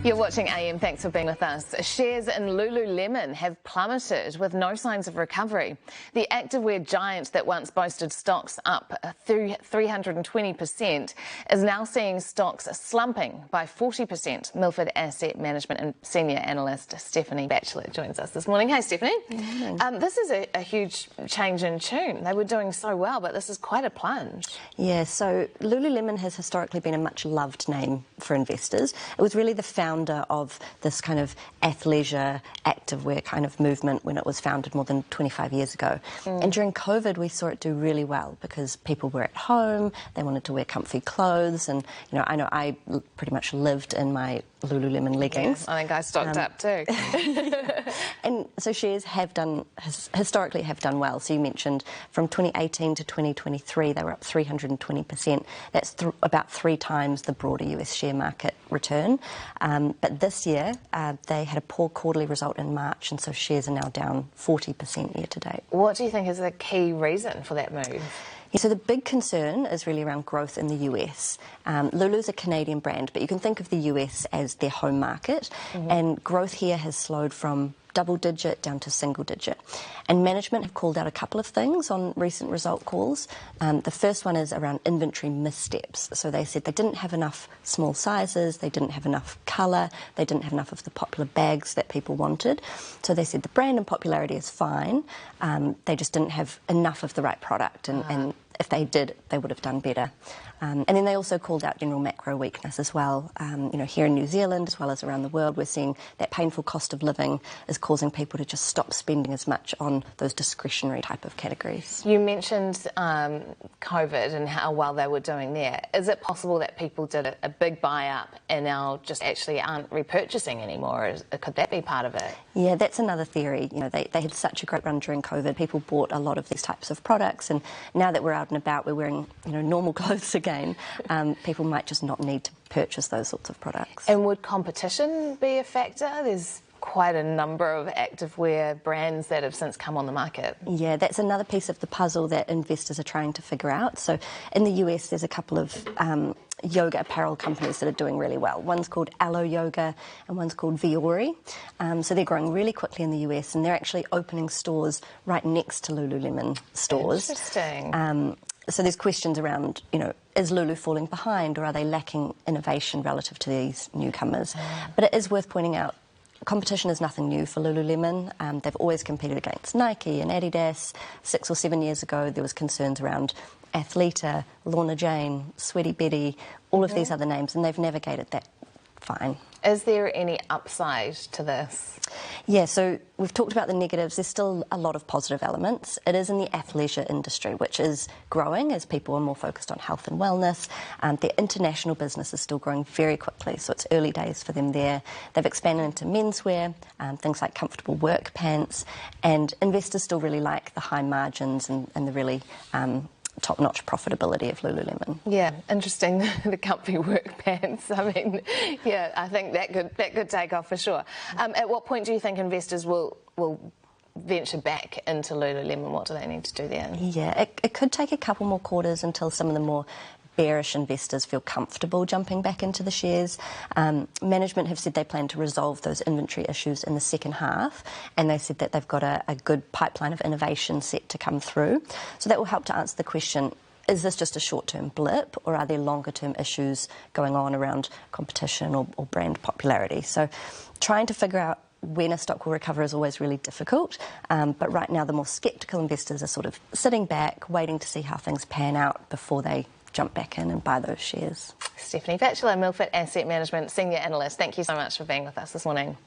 You're watching AM. Thanks for being with us. Shares in Lululemon have plummeted with no signs of recovery. The activewear giant that once boasted stocks up 320% is now seeing stocks slumping by 40%. Milford Asset Management and Senior Analyst Stephanie Batchelor joins us this morning. Hey, Stephanie. Good morning. This is a huge change in tune. They were doing so well, but this is quite a plunge. Yeah, so Lululemon has historically been a much loved name for investors. It was really the founder of this kind of athleisure, activewear kind of movement when it was founded more than 25 years ago. And during COVID, we saw it do really well because people were at home, they wanted to wear comfy clothes, and I know I pretty much lived in my Lululemon leggings. Yeah, I think I stocked up too. And so shares historically have done well. So you mentioned from 2018 to 2023, they were up 320%. That's about 3 times the broader US share market return. But this year, they had a poor quarterly result in March, and so shares are now down 40% year to date. What do you think is the key reason for that move? Yeah, so the big concern is really around growth in the US. Lulu's a Canadian brand, but you can think of the US as their home market, and growth here has slowed from double-digit down to single-digit. And management have called out a couple of things on recent result calls. The first one is around inventory missteps. So they said they didn't have enough small sizes, they didn't have enough colour, they didn't have enough of the popular bags that people wanted. So they said the brand and popularity is fine, they just didn't have enough of the right product, and if they did, they would have done better. And then they also called out general macro weakness as well. Here in New Zealand, as well as around the world, we're seeing that painful cost of living is causing people to just stop spending as much on those discretionary type of categories. You mentioned COVID and how well they were doing there. Is it possible that people did a big buy-up and now just actually aren't repurchasing anymore? Could that be part of it? Yeah, that's another theory. They had such a great run during COVID. People bought a lot of these types of products, and now that we're out and about, we're wearing normal clothes again. People might just not need to purchase those sorts of products. And would competition be a factor? There's quite a number of activewear brands that have since come on the market. Yeah, that's another piece of the puzzle that investors are trying to figure out. So in the US, there's a couple of yoga apparel companies that are doing really well. One's called Alo Yoga and one's called Viore. So they're growing really quickly in the US, and they're actually opening stores right next to Lululemon stores. Interesting. So there's questions around, is Lulu falling behind, or are they lacking innovation relative to these newcomers? But it is worth pointing out, competition is nothing new for Lululemon. They've always competed against Nike and Adidas. 6 or 7 years ago, there was concerns around Athleisure, Lorna Jane, Sweaty Betty, all of these other names, and they've navigated that fine. Is there any upside to this? Yeah, so we've talked about the negatives. There's still a lot of positive elements. It is in the athleisure industry, which is growing as people are more focused on health and wellness. Their international business is still growing very quickly, so it's early days for them there. They've expanded into menswear, things like comfortable work pants, and investors still really like the high margins and the really top-notch profitability of Lululemon. Yeah, interesting, the comfy work pants. I mean, yeah, I think that could take off for sure. At what point do you think investors will venture back into Lululemon? What do they need to do there? Yeah, it could take a couple more quarters until some of the more bearish investors feel comfortable jumping back into the shares. Management have said they plan to resolve those inventory issues in the second half, and they said that they've got a good pipeline of innovation set to come through. So that will help to answer the question, is this just a short-term blip, or are there longer-term issues going on around competition or brand popularity? So trying to figure out when a stock will recover is always really difficult, but right now the more sceptical investors are sort of sitting back, waiting to see how things pan out before they jump back in and buy those shares. Stephanie Batchelor, Milford Asset Management Senior Analyst, thank you so much for being with us this morning.